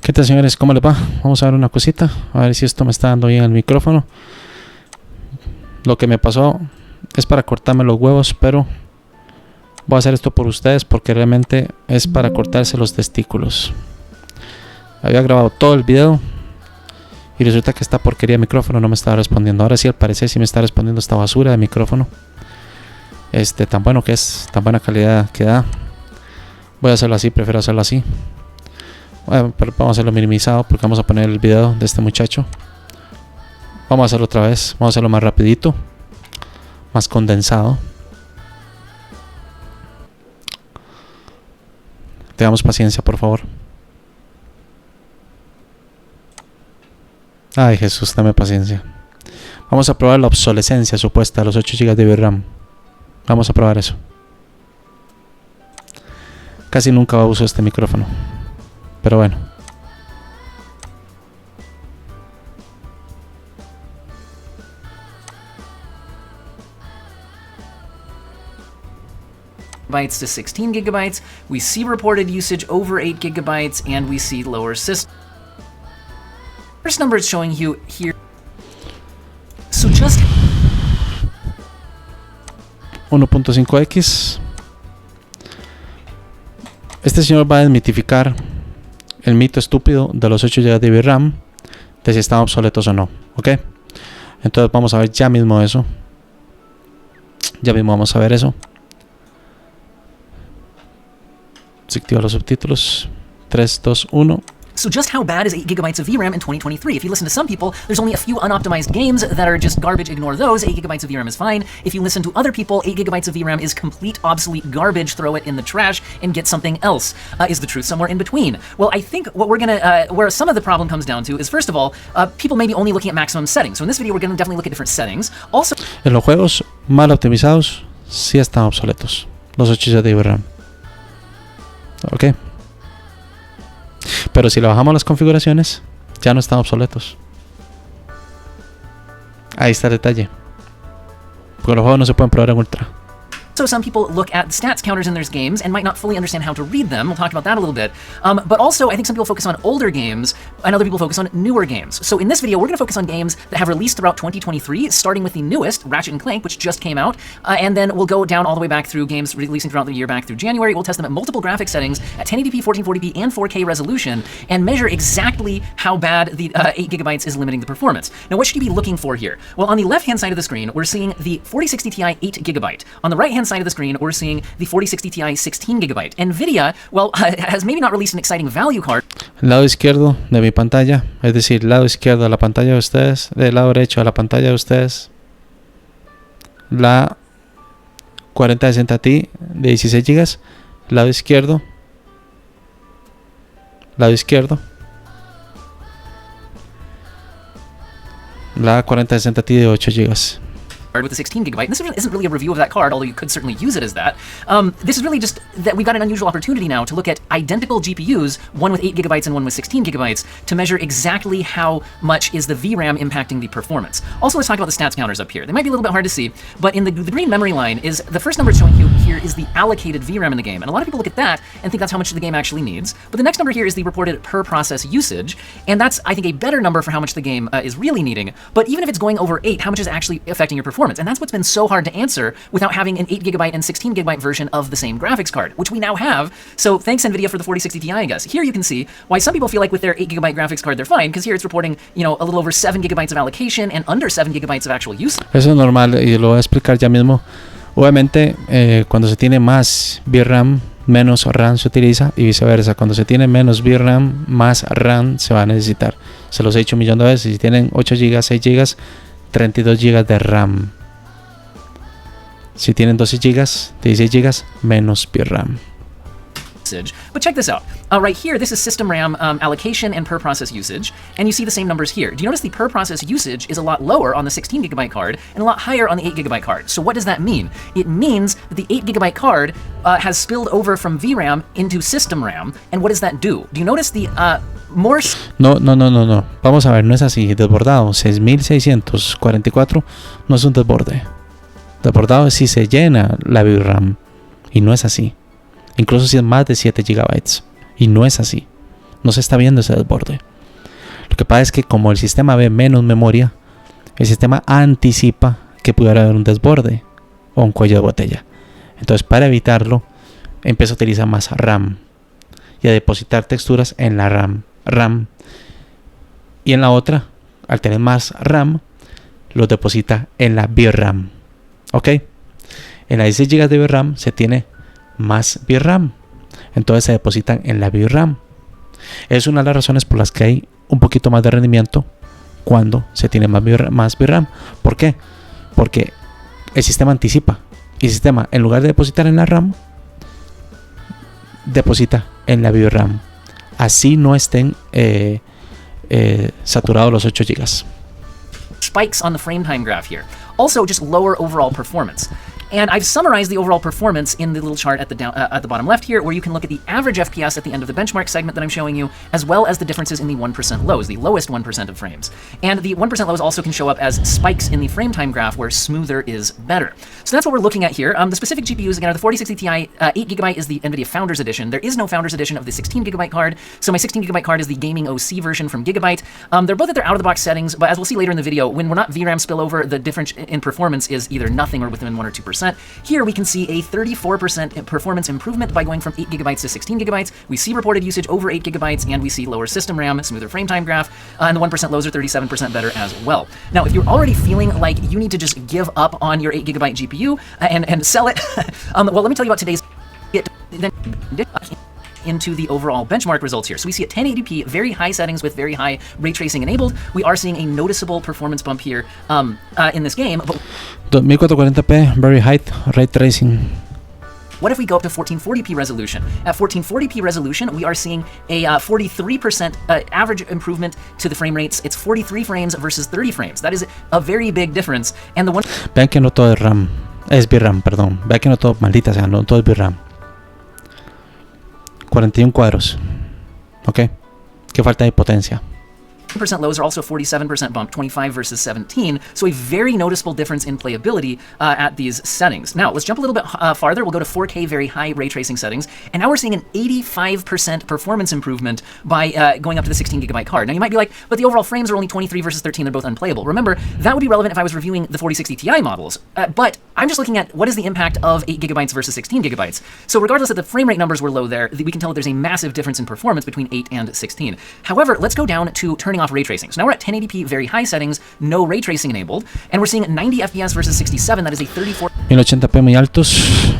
¿Qué tal, señores? ¿Cómo les va? Vamos a ver una cosita, a ver si esto me está dando bien el micrófono. Lo que me pasó es para cortarme los huevos, pero voy a hacer esto por ustedes porque realmente es para cortarse los testículos. Había grabado todo el video y resulta que esta porquería de micrófono no me estaba respondiendo. Ahora sí, al parecer sí me está respondiendo esta basura de micrófono. Tan bueno que es, tan buena calidad que da. Voy a hacerlo así, prefiero hacerlo así. Bueno, pero vamos a hacerlo minimizado porque vamos a poner el video de este muchacho. Vamos a hacerlo otra vez, vamos a hacerlo más rapidito, más condensado. Tengamos paciencia, por favor. Ay, Jesús, dame paciencia. Vamos a probar la obsolescencia supuesta de los 8 GB de VRAM. Vamos a probar eso. Casi nunca uso este micrófono, pero bueno. Bytes to 16 gigabytes, we see reported usage over 8 gigabytes, and we see lower system. First number is showing you here. So just 1.5x. Este señor va a desmitificar el mito estúpido de los 8 GB de VRAM, de si están obsoletos o no, ¿ok? Entonces vamos a ver ya mismo eso. Ya mismo vamos a ver eso. Se activan los subtítulos. 3, 2, 1. So just how bad is 8 gigabytes of VRAM in 2023? If you listen to some people, there's only a few unoptimized games that are just garbage, ignore those. 8 gigabytes of VRAM is fine. If you listen to other people, 8 gigabytes of VRAM is complete obsolete garbage, throw it in the trash and get something else. Is the truth somewhere in between? Well, I think what we're gonna, where some of the problem comes down to is, first of all, people may be only looking at maximum settings. So in this video, we're gonna definitely look at different settings. Also, en los juegos mal optimizados, sí están obsoletos los 8 GB de VRAM. Ok. Pero si le bajamos las configuraciones, ya no están obsoletos. Ahí está el detalle. Porque los juegos no se pueden probar en ultra. So some people look at stats counters in their games and might not fully understand how to read them. We'll talk about that a little bit. But also, I think some people focus on older games and other people focus on newer games. So in this video, we're going to focus on games that have released throughout 2023, starting with the newest, Ratchet & Clank, which just came out. And then we'll go down all the way back through games releasing throughout the year back through January. We'll test them at multiple graphic settings at 1080p, 1440p, and 4K resolution and measure exactly how bad the 8 gigabytes is limiting the performance. Now, what should you be looking for here? Well, on the left-hand side of the screen, we're seeing the 4060 Ti 8 gigabyte. On the right-hand side of the screen, we're seeing the 4060 Ti 16 gigabyte. NVIDIA, well, has maybe not released an exciting value card. El lado izquierdo de mi pantalla, es decir, el lado izquierdo de la pantalla de ustedes, del lado derecho de la pantalla de ustedes, la 4060 Ti de 16 GB, lado izquierdo, la 4060 Ti de 8 GB. With the 16 gigabyte. And this isn't really a review of that card, although you could certainly use it as that. This is really just that we've got an unusual opportunity now to look at identical GPUs, one with 8 gigabytes and one with 16 gigabytes, to measure exactly how much is the VRAM impacting the performance. Also, let's talk about the stats counters up here. They might be a little bit hard to see, but in the green memory line is the first number it's showing you here is the allocated VRAM in the game. And a lot of people look at that and think that's how much the game actually needs. But the next number here is the reported per process usage. And that's, I think, a better number for how much the game is really needing. But even if it's going over 8, how much is actually affecting your performance? And that's what's been so hard to answer without having an 8 gigabyte and 16 gigabyte version of the same graphics card, which we now have. So thanks NVIDIA for the 4060 Ti, I guess. Here you can see why some people feel like with their 8 gigabyte graphics card they're fine, because here it's reporting, you know, a little over 7 gigabytes of allocation and under 7 gigabytes of actual use. Eso es normal y lo voy a explicar ya mismo. Obviamente, cuando se tiene más VRAM, menos RAM se utiliza y viceversa. Cuando se tiene menos VRAM, más RAM se va a necesitar. Se los he dicho un millón de veces. Si tienen 8 GB, 6 GB, 32 GB de RAM. Si tienen 12 GB, 16 GB, menos VRAM. But check this out. Right here, this is system RAM allocation and per process usage, and you see the same numbers here. Do you notice the per process usage is a lot lower on the 16 gigabyte card and a lot higher on the 8 gigabyte card? So what does that mean? It means that the 8 gigabyte card has spilled over from VRAM into system RAM, and what does that do? Do you notice the more... No. Vamos a ver, no es así. Desbordado 6644 no es un desborde. Desbordado es si se llena la VRAM, y no es así. Incluso si es más de 7 GB. Y no es así. no se está viendo ese desborde. Lo que pasa es que como el sistema ve menos memoria, el sistema anticipa que pudiera haber un desborde o un cuello de botella. Entonces, para evitarlo, empieza a utilizar más RAM y a depositar texturas en la RAM. Y en la otra, al tener más RAM, lo deposita en la VRAM. ¿Ok? En la 16 GB de VRAM se tiene más VRAM. Entonces se depositan en la VRAM. Es una de las razones por las que hay un poquito más de rendimiento cuando se tiene más VRAM. ¿Por qué? Porque el sistema anticipa. Y el sistema, en lugar de depositar en la RAM, deposita en la VRAM. Así no estén saturados los 8 GB. Spikes on the frame time graph here. Also, just lower overall performance. And I've summarized the overall performance in the little chart at the bottom left here, where you can look at the average FPS at the end of the benchmark segment that I'm showing you, as well as the differences in the 1% lows, the lowest 1% of frames. And the 1% lows also can show up as spikes in the frame time graph, where smoother is better. So that's what we're looking at here. The specific GPUs, again, are the 4060 Ti. 8GB is the NVIDIA Founders Edition. There is no Founders Edition of the 16GB card, so my 16GB card is the gaming OC version from Gigabyte. They're both at their out-of-the-box settings, but as we'll see later in the video, when we're not VRAM spillover, the difference in performance is either nothing or within 1 or 2%. Here we can see a 34% performance improvement by going from 8GB to 16GB. We see reported usage over 8GB, and we see lower system RAM, smoother frame time graph, and the 1% lows are 37% better as well. Now, if you're already feeling like you need to just give up on your 8GB GPU and sell it, well, let me tell you about today's into the overall benchmark results here. So we see at 1080p, very high settings with very high ray tracing enabled. We are seeing a noticeable performance bump here in this game. But 2440p, very high ray tracing. What if we go up to 1440p resolution? At 1440p resolution, we are seeing a 43% average improvement to the frame rates. It's 43 frames versus 30 frames. That is a very big difference. And the one... Vean que no todo es RAM. Es VRAM, perdón. Vean que no todo, maldita sea, no todo es VRAM. 41 cuadros. Ok. Qué falta de potencia. 1% lows are also 47% bump, 25 versus 17. So a very noticeable difference in playability at these settings. Now, let's jump a little bit farther. We'll go to 4K very high ray tracing settings. And now we're seeing an 85% performance improvement by going up to the 16GB card. Now, you might be like, but the overall frames are only 23 versus 13. They're both unplayable. Remember, that would be relevant if I was reviewing the 4060 Ti models. But I'm just looking at what is the impact of 8GB versus 16GB. So regardless that the frame rate numbers were low there, we can tell that there's a massive difference in performance between 8 and 16. However, let's go down to turning off ray tracing. So now we're at 1080p very high settings, no ray tracing enabled, and we're seeing 90 FPS versus 67. That is a 34% 1080p muy altos.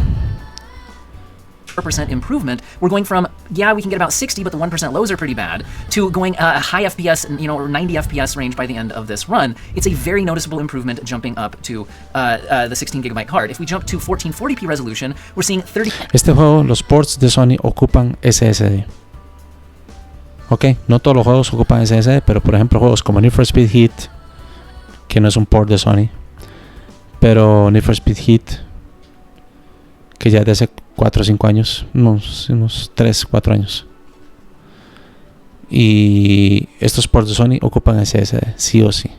improvement. We're going from, yeah, we can get about 60, but the 1% lows are pretty bad, to going a high FPS, or 90 FPS range by the end of this run. It's a very noticeable improvement jumping up to the 16GB card. If we jump to 1440p resolution, we're seeing 30... Este juego, los ports de Sony ocupan SSD. Ok, no todos los juegos ocupan SSD, pero por ejemplo juegos como Need for Speed Heat, que no es un port de Sony, pero Need for Speed Heat, que ya de hace 4 o 5 años, unos 3, 4 años, y estos ports de Sony ocupan SSD, sí o sí,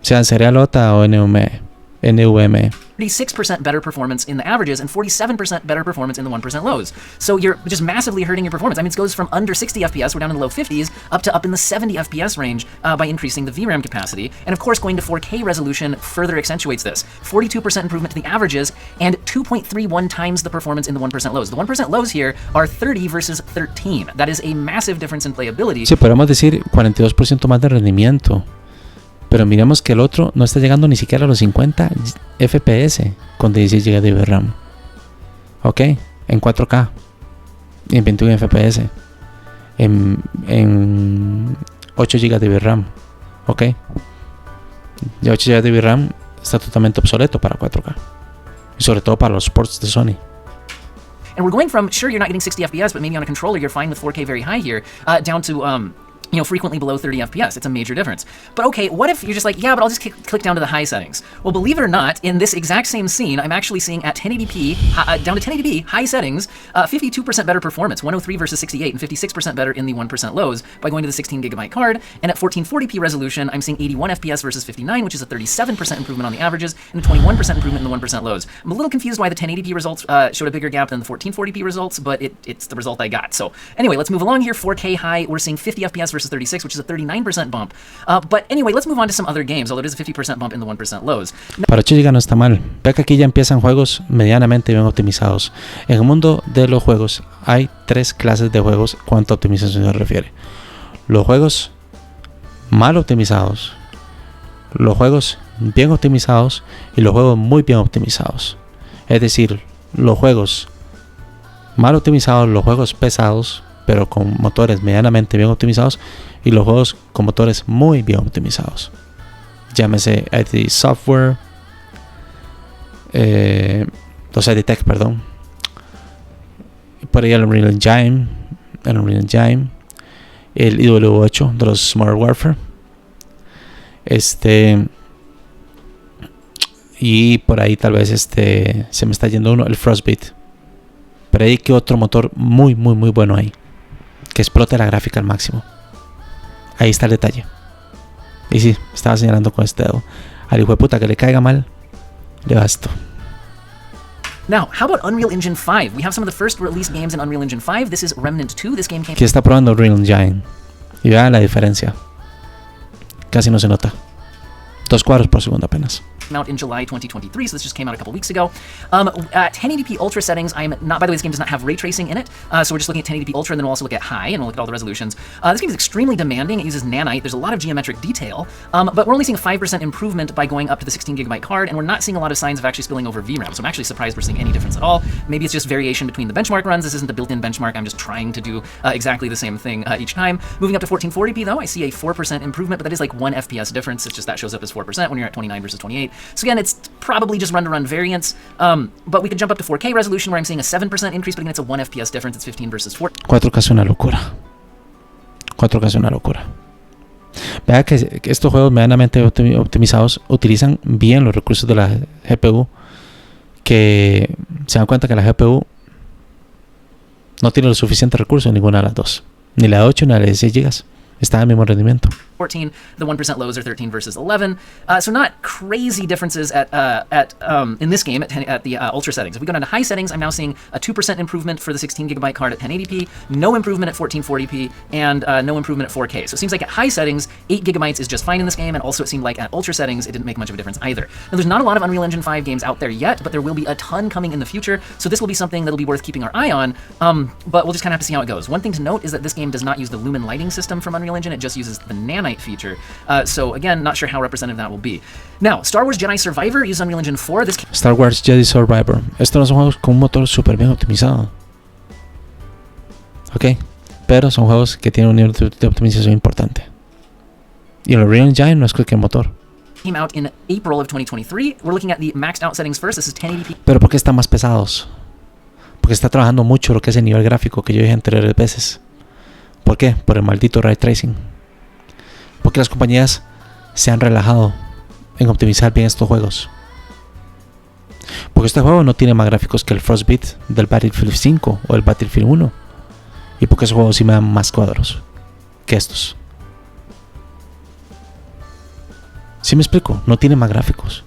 sean Serialota o NVMe. 36% better performance in the averages and 47% better performance in the 1% lows. So you're just massively hurting your performance. I mean, it goes from under 60 FPS, we're down in the low 50s, up in the 70 FPS range by increasing the VRAM capacity. And of course, going to 4K resolution further accentuates this. 42% improvement to the averages and 2.31 times the performance in the 1% lows. The 1% lows here are 30 versus 13. That is a massive difference in playability. Sí, podemos decir 42% más de rendimiento. Pero miremos que el otro no está llegando ni siquiera a los 50 FPS con 16 GB de VRAM. Ok, en 4K, en 21 FPS, en 8 GB de VRAM. Ok, de 8 GB de VRAM está totalmente obsoleto para 4K. Y sobre todo para los ports de Sony. And we're going from, sure, you're not getting 60 FPS, but maybe on a controller you're fine with 4K very high here, down to frequently below 30 FPS. It's a major difference. But okay, what if you're just like, yeah, but I'll just click down to the high settings? Well, believe it or not, in this exact same scene, I'm actually seeing at 1080p, down to 1080p, high settings, 52% better performance, 103 versus 68, and 56% better in the 1% lows by going to the 16 gigabyte card. And at 1440p resolution, I'm seeing 81 FPS versus 59, which is a 37% improvement on the averages, and a 21% improvement in the 1% lows. I'm a little confused why the 1080p results showed a bigger gap than the 1440p results, but it's the result I got. So anyway, let's move along here. 4K high, we're seeing 50 FPS versus 36, which is a 39% bump. But anyway, let's move on to some other games, although it is a 50% bump in the 1% lows. Para 8 GB no está mal. Ve que aquí ya empiezan juegos medianamente bien optimizados. En el mundo de los juegos hay tres clases de juegos cuanto a optimización se refiere. Los juegos mal optimizados, los juegos bien optimizados y los juegos muy bien optimizados. Es decir, los juegos mal optimizados, los juegos pesados pero con motores medianamente bien optimizados, y los juegos con motores muy bien optimizados. Llámese ID Software, los ID Tech, perdón. Por ahí el Unreal Engine, el IW8 de los Smart Warfare. Y por ahí tal vez se me está yendo uno, el Frostbite. Pero hay que otro motor muy bueno ahí, que explote la gráfica al máximo. Ahí está el detalle. Y sí, estaba señalando con este dedo. Al hijo de puta que le caiga mal, le va esto. Now, how about Unreal Engine 5? We have some of the first released games in Unreal Engine 5. This is Remnant 2. This game came... Aquí está probando Unreal Engine. Y vean la diferencia. Casi no se nota. 2 cuadros por segundo apenas. Out in July 2023, so this just came out a couple weeks ago. At 1080p Ultra settings, I'm not, by the way, this game does not have ray tracing in it, so we're just looking at 1080p Ultra, and then we'll also look at high, and we'll look at all the resolutions. This game is extremely demanding. It uses nanite. There's a lot of geometric detail, but we're only seeing a 5% improvement by going up to the 16 gigabyte card, and we're not seeing a lot of signs of actually spilling over VRAM, so I'm actually surprised we're seeing any difference at all. Maybe it's just variation between the benchmark runs. This isn't the built-in benchmark. I'm just trying to do exactly the same thing each time. Moving up to 1440p, though, I see a 4% improvement, but that is like 1 FPS difference. It's just that shows up as 4% when you're at 29 versus 28. So again, it's probably just run-to-run variance, but we could jump up to 4K resolution where I'm seeing a 7% increase, but again, it's a 1 FPS difference. It's 15 versus 4. 4K es una locura. 4K es una locura. Vea que estos juegos medianamente optimizados utilizan bien los recursos de la GPU, que se dan cuenta que la GPU no tiene los suficientes recursos en ninguna de las dos, ni la de 8 ni la de 16 GB. Está al mismo rendimiento. 14, the 1% lows are 13 versus 11. So not crazy differences in this game at the ultra settings. If we go down to high settings, I'm now seeing a 2% improvement for the 16 gigabyte card at 1080p, no improvement at 1440p, and no improvement at 4K. So it seems like at high settings, 8 gigabytes is just fine in this game, and also it seemed like at ultra settings, it didn't make much of a difference either. Now there's not a lot of Unreal Engine 5 games out there yet, but there will be a ton coming in the future, so this will be something that'll be worth keeping our eye on, but we'll just kind of have to see how it goes. One thing to note is that this game does not use the lumen lighting system from Unreal Engine, it just uses the nanite feature. So again, not sure how representative that will be. Now, Star Wars Jedi Survivor uses Unreal Engine 4. Star Wars Jedi Survivor. Estos no son juegos con un motor súper bien optimizado. Ok, pero son juegos que tienen un nivel de optimización importante. Y el Unreal Engine no es cualquier motor. Came out in April of 2023. We're looking at the maxed out settings first. This is 1080p. Pero ¿por qué están más pesados? Porque está trabajando mucho lo que es el nivel gráfico que yo dije anteriores veces. ¿Por qué? Por el maldito ray tracing. Porque las compañías se han relajado en optimizar bien estos juegos. Porque este juego no tiene más gráficos que el Frostbite del Battlefield 5 o el Battlefield 1. Y porque esos juegos sí me dan más cuadros que estos. ¿Sí me explico? No tiene más gráficos.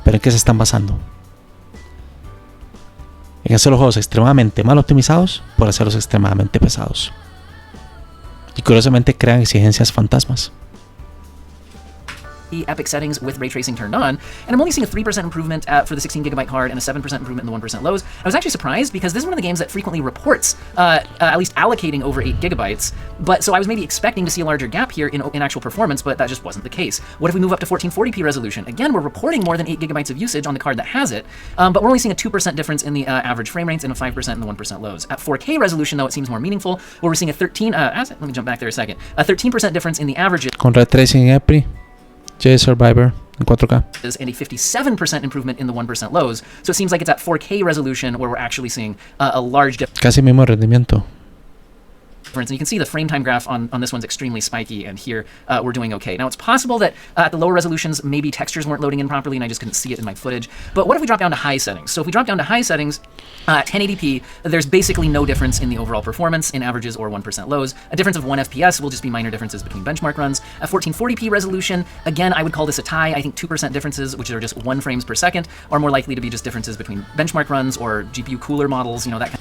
¿Pero en qué se están basando? En hacer los juegos extremadamente mal optimizados por hacerlos extremadamente pesados. Y curiosamente crean exigencias fantasmas. Epic settings with ray tracing turned on, and I'm only seeing a 3% improvement for the 16 gigabyte card and a 7% improvement in the 1% lows. I was actually surprised because this is one of the games that frequently reports at least allocating over 8 gigabytes, but so I was maybe expecting to see a larger gap here in actual performance, but that just wasn't the case. What if we move up to 1440p resolution? Again, we're reporting more than 8 gigabytes of usage on the card that has it, but we're only seeing a 2% difference in the average frame rates and a 5% in the 1% lows. At 4K resolution, though, it seems more meaningful, where we're seeing a 13, let me jump back there a second, a 13% difference in the averages. Con ray tracing en EPRI. Jedi Survivor en 4K. And a 57% improvement in the 1% lows. So it seems like it's at 4K resolution where we're actually seeing a large difference. Casi mismo rendimiento. difference. And you can see the frame time graph on this one's extremely spiky, and here we're doing okay. Now, it's possible that at the lower resolutions, maybe textures weren't loading in properly and I just couldn't see it in my footage. But what if we drop down to high settings? So if we drop down to high settings, 1080p, there's basically no difference in the overall performance in averages or 1% lows. A difference of 1 FPS will just be minor differences between benchmark runs. At 1440p resolution, again, I would call this a tie. I think 2% differences, which are just 1 frames per second, are more likely to be just differences between benchmark runs or GPU cooler models, you know, that kind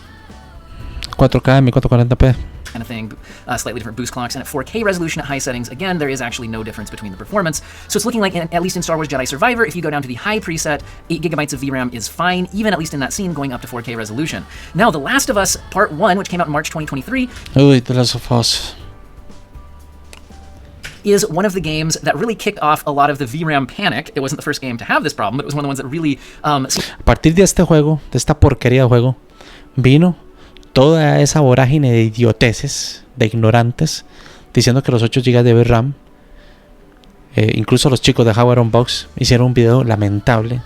4K, 1440p. of thing, slightly different boost clocks. And at 4K resolution at high settings, again, there is actually no difference between the performance. So it's looking like, at least in Star Wars Jedi Survivor, if you go down to the high preset, 8 gigabytes of VRAM is fine, even at least in that scene, going up to 4K resolution. Now, The Last of Us Part 1, which came out in March 2023, The Last of Us is one of the games that really kicked off a lot of the VRAM panic. It wasn't the first game to have this problem, but it was one of the ones that really... A partir de este juego, de esta porquería de juego, vino toda esa vorágine de idioteces, de ignorantes, diciendo que los 8 GB de VRAM, incluso los chicos de Hardware Unbox hicieron un video lamentable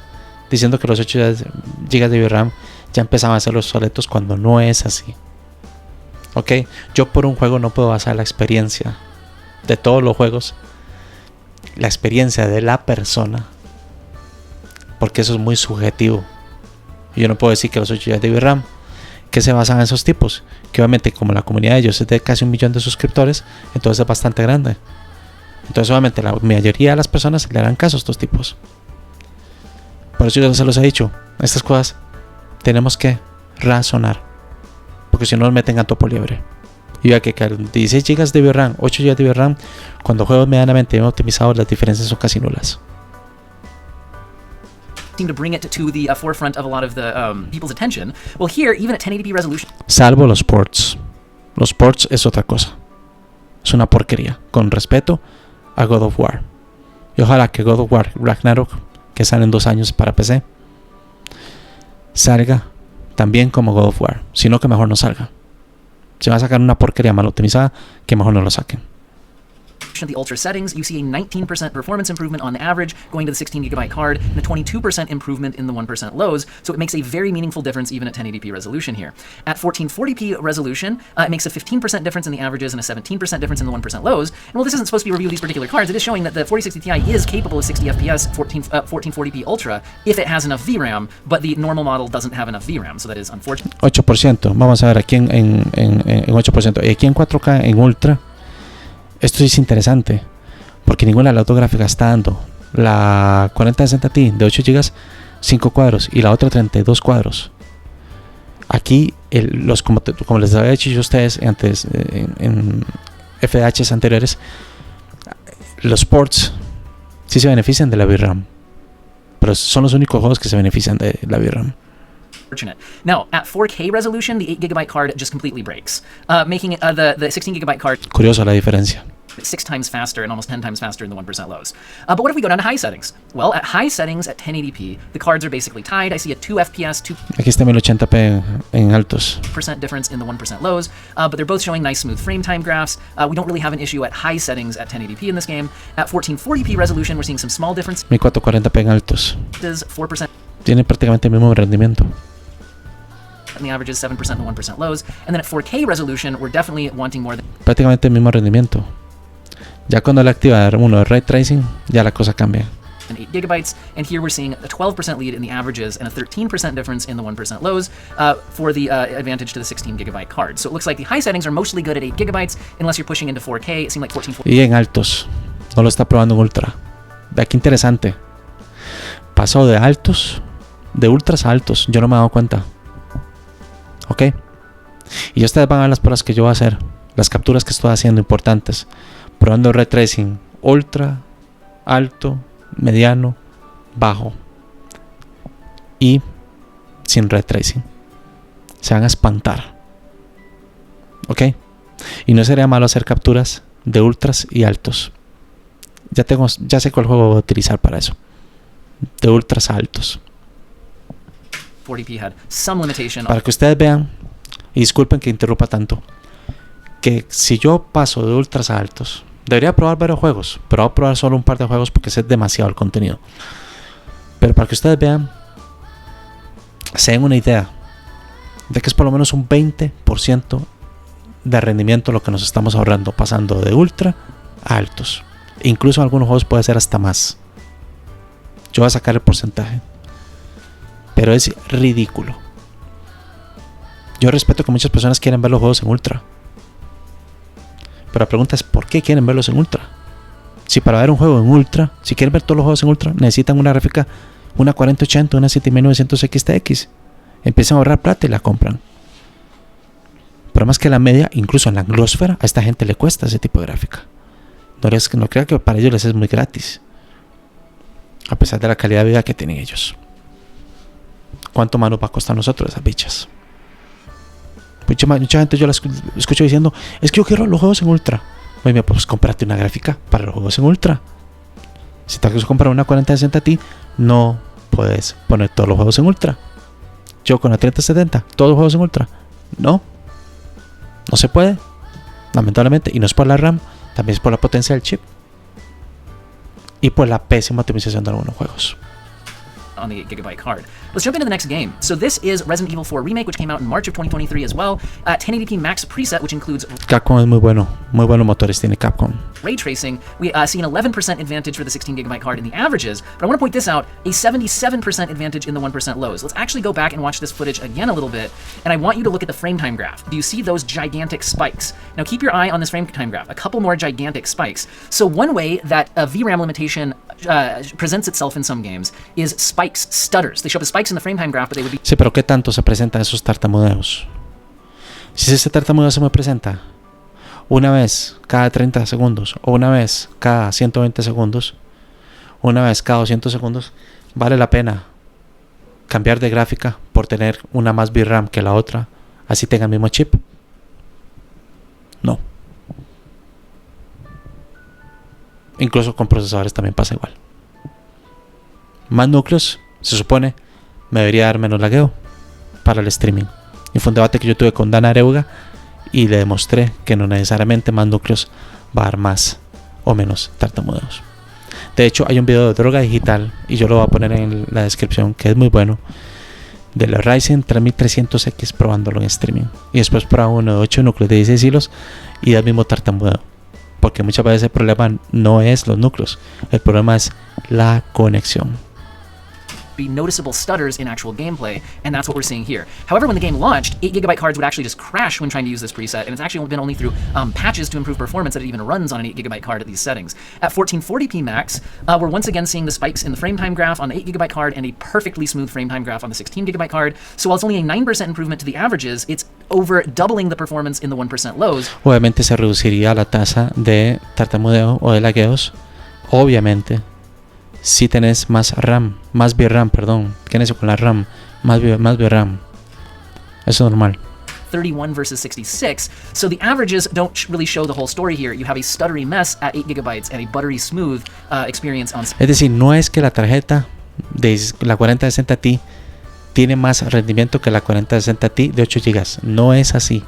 diciendo que los 8 GB de VRAM ya empezaban a ser obsoletos, cuando no es así. Ok, yo por un juego no puedo basar la experiencia de todos los juegos, la experiencia de la persona, porque eso es muy subjetivo. Yo no puedo decir que los 8 GB de VRAM, que se basan en esos tipos, que obviamente como la comunidad de ellos es de casi 1 millón de suscriptores, entonces es bastante grande. Entonces obviamente la mayoría de las personas le harán caso a estos tipos. Por eso yo se los he dicho, estas cosas tenemos que razonar, porque si no nos meten a topo liebre. Y vea que 16 GB de VRAM, 8 GB de VRAM, cuando juegos medianamente bien optimizados, las diferencias son casi nulas. to bring it to the forefront of a lot of the people's attention. Well, here, even at 1080p resolution... Salvo los ports. Los ports es otra cosa. Es una porquería. Con respeto a God of War. Y ojalá que God of War Ragnarok, que sale en 2 años para PC, salga también como God of War. Si no, que mejor no salga. Si va a sacar una porquería mal optimizada, que mejor no lo saquen. Of the ultra settings, you see a 19% performance improvement on the average going to the 16GB card and a 22% improvement in the 1% lows, so it makes a very meaningful difference even at 1080p resolution here. At 1440p resolution, it makes a 15% difference in the averages and a 17% difference in the 1% lows. And while this isn't supposed to be a review of these particular cards, it is showing that the 4060 Ti is capable of 60 FPS 1440p ultra if it has enough VRAM, but the normal model doesn't have enough VRAM, so that is unfortunate. 8%, vamos a ver aquí en 8%. Y aquí en 4K en ultra, esto es interesante, porque ninguna de las dos gráficas está dando. La 4060 Ti de 8 GB, 5 cuadros, y la otra 32 cuadros. Aquí, como les había dicho yo a ustedes antes, en FDHs anteriores, los ports sí se benefician de la VRAM, pero son los únicos juegos que se benefician de la VRAM. Now, at 4K resolution, the 8GB card just completely breaks, making it, the 16GB card Curioso la diferencia. 6 times faster and almost 10 times faster in the 1% lows. But what if we go down to high settings? Well, at high settings at 1080p, the cards are basically tied. I see a 2 FPS, 2% Aquí está 1080p en altos. difference in the 1% lows, but they're both showing nice smooth frame time graphs. We don't really have an issue at high settings at 1080p in this game. At 1440p resolution, we're seeing some small differences, 1440p en altos. 4% Tiene prácticamente el mismo rendimiento. in the averages, 7% in the 1% lows. And then at 4K resolution, we're definitely wanting more than Prácticamente el mismo rendimiento. Ya cuando le activa uno de Ray Tracing, ya la cosa cambia. 8 gigabytes, and here we're seeing a 12% lead in the averages and a 13% difference in the 1% lows for the advantage to the 16 gigabyte card. So it looks like the high settings are mostly good at 8 gigabytes, unless you're pushing into 4K. It seemed like 1440. Y en altos. No lo está probando en ultra. Vea qué interesante. Pasó de altos, de ultras a altos. Yo no me he dado cuenta. Ok. Y ustedes van a ver las pruebas que yo voy a hacer. Las capturas que estoy haciendo importantes. Probando ray tracing ultra, alto, mediano, bajo y sin ray tracing. Se van a espantar. Ok. Y no sería malo hacer capturas de ultras y altos. Ya sé cuál juego voy a utilizar para eso. De ultras a altos. 40p had some limitation. Para que ustedes vean, y disculpen que interrumpa tanto, que si yo paso de ultras a altos, debería probar varios juegos, pero voy a probar solo un par de juegos porque es demasiado el contenido. Pero para que ustedes vean, se den una idea de que es por lo menos un 20% de rendimiento lo que nos estamos ahorrando pasando de ultra a altos. Incluso en algunos juegos puede ser hasta más. Yo voy a sacar el porcentaje, pero es ridículo. Yo respeto que muchas personas quieren ver los juegos en ultra, pero la pregunta es ¿por qué quieren verlos en ultra? Si para ver un juego en ultra, si quieren ver todos los juegos en ultra, necesitan una gráfica, una 4080, una 7900 XTX. Empiezan a ahorrar plata y la compran. Pero más que la media, incluso en la anglosfera, a esta gente le cuesta ese tipo de gráfica. No creo que para ellos les es muy gratis, a pesar de la calidad de vida que tienen ellos. ¿Cuánto más nos va a costar a nosotros esas bichas? Mucha gente yo la escucho diciendo, es que yo quiero los juegos en ultra. Oye, pues cómprate una gráfica para los juegos en ultra. Si te vas a comprar una 4060 Ti, no puedes poner todos los juegos en ultra. Yo con la 3070, todos los juegos en ultra. No se puede, lamentablemente. Y no es por la RAM, también es por la potencia del chip y por la pésima optimización de algunos juegos. On the 8GB card. Let's jump into the next game. So this is Resident Evil 4 Remake, which came out in March of 2023 as well. 1080p max preset, which includes Capcom es muy buenos motores tiene Capcom. ray tracing. We see an 11% advantage for the 16GB card in the averages, but I want to point this out, a 77% advantage in the 1% lows. Let's actually go back and watch this footage again a little bit, and I want you to look at the frame time graph. Do you see those gigantic spikes? Now keep your eye on this frame time graph, a couple more gigantic spikes. So one way that a VRAM limitation presents itself in some games is spikes, stutters. They show up as spikes in the frame time graph, but they would be... Sí, pero ¿qué tanto se presentan esos tartamudeos? Si ese tartamudeo se me presenta una vez cada 30 segundos, o una vez cada 120 segundos, una vez cada 200 segundos, vale la pena cambiar de gráfica por tener una más VRAM que la otra, así tenga el mismo chip. No. Incluso con procesadores también pasa igual. Más núcleos, se supone, me debería dar menos lagueo para el streaming. Y fue un debate que yo tuve con Dan Areuga y le demostré que no necesariamente más núcleos va a dar más o menos tartamudeos. De hecho, hay un video de droga digital, y yo lo voy a poner en la descripción, que es muy bueno, del Ryzen 3300X probándolo en streaming. Y después prueba uno de 8 núcleos de 16 hilos y da el mismo tartamudeo. Porque muchas veces el problema no es los núcleos, el problema es la conexión. be noticeable stutters in actual gameplay, and that's what we're seeing here. However, when the game launched, 8GB cards would actually just crash when trying to use this preset, and it's actually been only through patches to improve performance that it even runs on an 8GB card at these settings. At 1440p max, we're once again seeing the spikes in the frame time graph on the 8GB card and a perfectly smooth frame time graph on the 16GB card. So while it's only a 9% improvement to the averages, it's over doubling the performance in the 1% lows. Obviamente se reduciría la tasa de tartamudeo o de lagueos, obviamente, si tenés más RAM, más VRAM, perdón, ¿qué es eso con la RAM? Más VRAM. Eso es normal. 31 versus 66. So the averages don't really show the whole story here. You have a stuttery mess at 8GB and a buttery smooth experience on... Es decir, no es que la tarjeta de la 4060 Ti tiene más rendimiento que la 4060 Ti de 8 GB. No es así.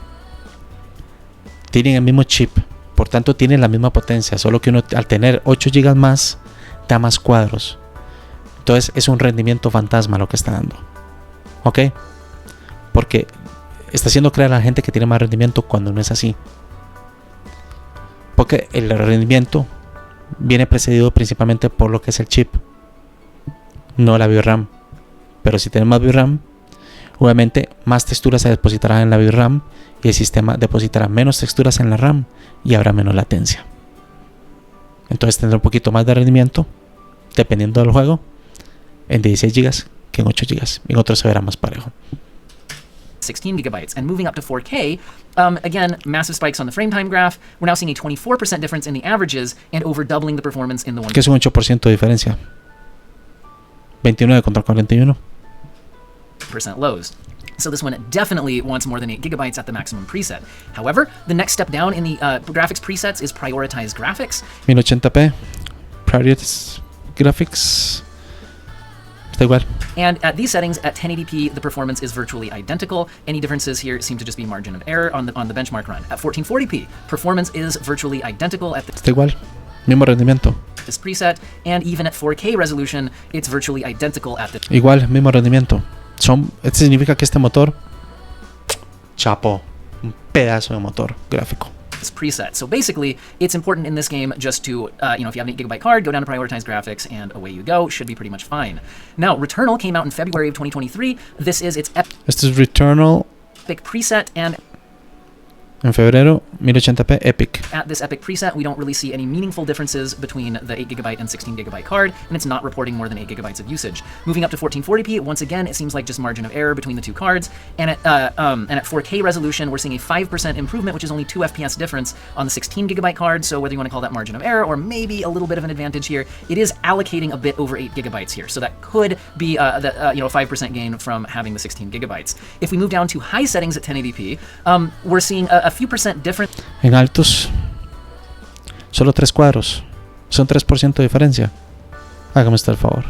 Tienen el mismo chip, por tanto tienen la misma potencia, solo que uno al tener 8 GB más da más cuadros. Entonces es un rendimiento fantasma lo que está dando. ¿Ok? Porque está haciendo creer a la gente que tiene más rendimiento cuando no es así. Porque el rendimiento viene precedido principalmente por lo que es el chip, no la VRAM. Pero si tienes más VRAM, obviamente más texturas se depositarán en la VRAM y el sistema depositará menos texturas en la RAM y habrá menos latencia. Entonces tendrá un poquito más de rendimiento dependiendo del juego en 16 GB que en 8 GB. En otros se verá más parejo. 16GB and moving up to 4K, again, massive spikes on the frame time graph. We're now seeing a 24% difference in the averages and over doubling the performance in the 1%. Que es un 8% de diferencia. 29 contra 41. Lows. So this one definitely wants more than 8GB at the maximum preset. However, the next step down in the graphics presets is prioritized graphics. 1080p, prioritized graphics. Está igual. And at these settings, at 1080p, the performance is virtually identical. Any differences here seem to just be margin of error on the benchmark run. At 1440p, performance is virtually identical at Está igual. Mismo rendimiento. This preset, and even at 4K resolution, it's virtually identical at the... Igual, mismo rendimiento. Esto significa que este motor, chapo, pedazo de motor gráfico. This preset. So basically, it's important in this game just to, if you have an 8 GB card, go down to prioritize graphics, and away you go. Should be pretty much fine. Now, Returnal came out in February of 2023. This is its Este es Returnal epic preset, and en febrero, 1080p Epic. at this epic preset, we don't really see any meaningful differences between the 8 GB and 16 GB card, and it's not reporting more than 8 GB of usage. Moving up to 1440p, once again, it seems like just margin of error between the two cards, and at 4K resolution, we're seeing a 5% improvement, which is only 2 FPS difference on the 16 GB card, so whether you want to call that margin of error or maybe a little bit of an advantage here, it is allocating a bit over 8 GB here, so that could be a 5% gain from having the 16 GB. If we move down to high settings at 1080p, we're seeing a few percent difference. En altos, solo 3 cuadros. Son 3% de diferencia. Hágame usted el favor.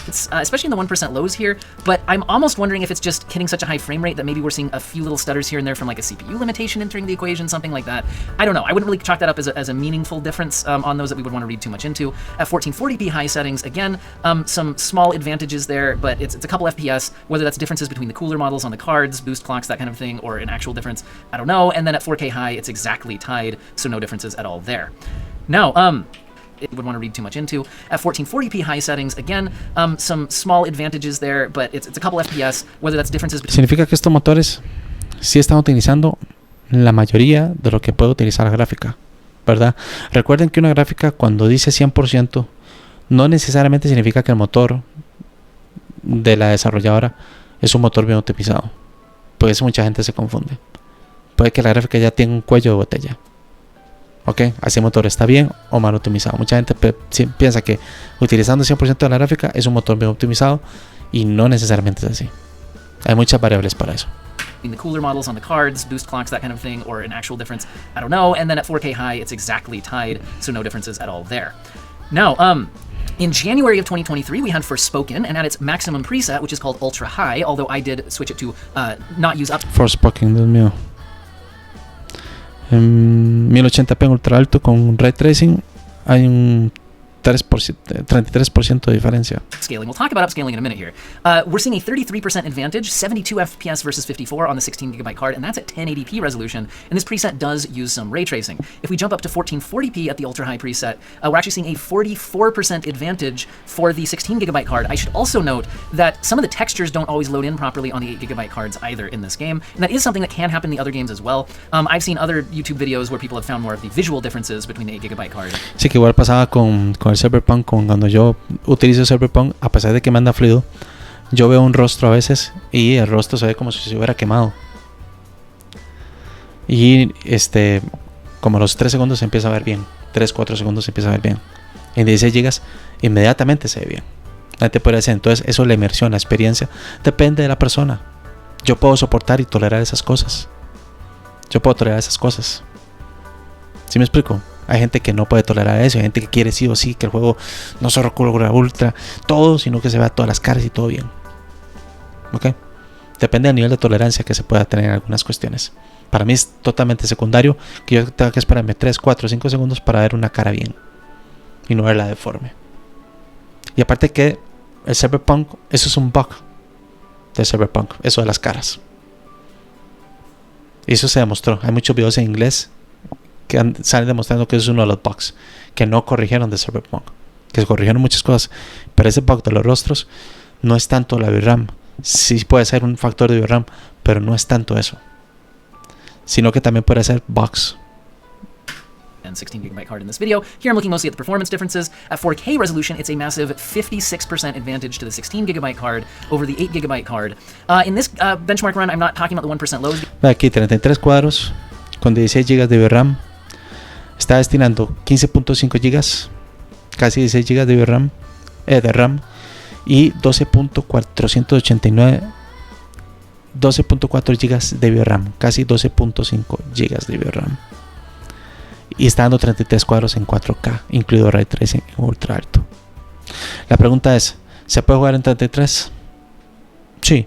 Especially in the 1% lows here, but I'm almost wondering if it's just hitting such a high frame rate that maybe we're seeing a few little stutters here and there from like a CPU limitation entering the equation, something like that. I don't know. I wouldn't really chalk that up as a meaningful difference on those that we would want to read too much into. At 1440p high settings, again, some small advantages there, but it's a couple FPS, whether that's differences between the cooler models on the cards, boost clocks, that kind of thing, or an actual difference, I don't know. And then at 4K high, it's exactly tied, so no differences at all there. Now, it would want to read too much into. At 1440p high settings, again, some small advantages there, but it's a couple FPS, whether that's differences between... Significa que estos motores sí están utilizando la mayoría de lo que puede utilizar la gráfica, ¿verdad? Recuerden que una gráfica cuando dice 100% no necesariamente significa que el motor de la desarrolladora es un motor bien optimizado. Por eso mucha gente se confunde. Puede que la gráfica ya tenga un cuello de botella. Ok, así el motor está bien o mal optimizado. Mucha gente piensa que utilizando 100% de la gráfica es un motor bien optimizado y no necesariamente es así. Hay muchas variables para eso. The cooler models on the cards, boost clocks, that kind of thing, or an actual difference, I don't know. And then at 4K high, it's exactly tied, so no differences at all there. Now, in January of 2023, we had Forspoken, and at its maximum preset, which is called Ultra High, although I did switch it to not use up. Forspoken, Dios mío. 1080p en ultra alto con ray tracing hay un 33% de diferencia. Scaling. We'll talk about upscaling in a minute here. We're seeing a 33% advantage, 72 FPS versus 54 on the 16 GB card, and that's at 1080p resolution. And this preset does use some ray tracing. If we jump up to 1440p at the ultra high preset, we're actually seeing a 44% advantage for the 16 GB card. I should also note that some of the textures don't always load in properly on the 8 GB cards either in this game, and that is something that can happen in the other games as well. I've seen other YouTube videos where people have found more of the visual differences between the 8 GB card. Sí, que igual pasaba con el Cyberpunk, cuando yo utilizo Cyberpunk, a pesar de que me anda fluido, yo veo un rostro a veces y el rostro se ve como si se hubiera quemado. Y como a los 3 segundos se empieza a ver bien. 3-4 segundos se empieza a ver bien. En 16 GB inmediatamente se ve bien. Nadie te puede decir. Entonces eso, la inmersión, la experiencia, depende de la persona. Yo puedo soportar y tolerar esas cosas. ¿Sí me explico? Hay gente que no puede tolerar eso, hay gente que quiere sí o sí que el juego no solo cubra ultra todo, sino que se vea todas las caras y todo bien. ¿Ok? Depende del nivel de tolerancia que se pueda tener en algunas cuestiones. Para mí es totalmente secundario que yo tenga que esperarme 3, 4, 5 segundos para ver una cara bien y no verla deforme. Y aparte que el Cyberpunk, eso es un bug de Cyberpunk, eso de las caras. Y eso se demostró. Hay muchos videos en inglés que salen demostrando que eso es uno de los bugs que no corrigieron de Cyberpunk, que se corrigieron muchas cosas, pero ese bug de los rostros no es tanto la VRAM. Sí puede ser un factor de VRAM, pero no es tanto eso, sino que también puede ser bugs. And 16 GB card in this video. Here I'm looking mostly at the performance differences. At 4K resolution, it's a massive 56% advantage to the 16 GB card over the 8 GB card. In this benchmark run, I'm not talking about the 1% lows. Aquí 33 cuadros con 16 GB de VRAM. Está destinando 15.5 GB, casi 16 GB de VRAM, de RAM, y 12.489, 12.4 GB de VRAM, casi 12.5 GB de VRAM. Y está dando 33 cuadros en 4K, incluido ray tracing en ultra alto. La pregunta es, ¿se puede jugar en 33? Sí.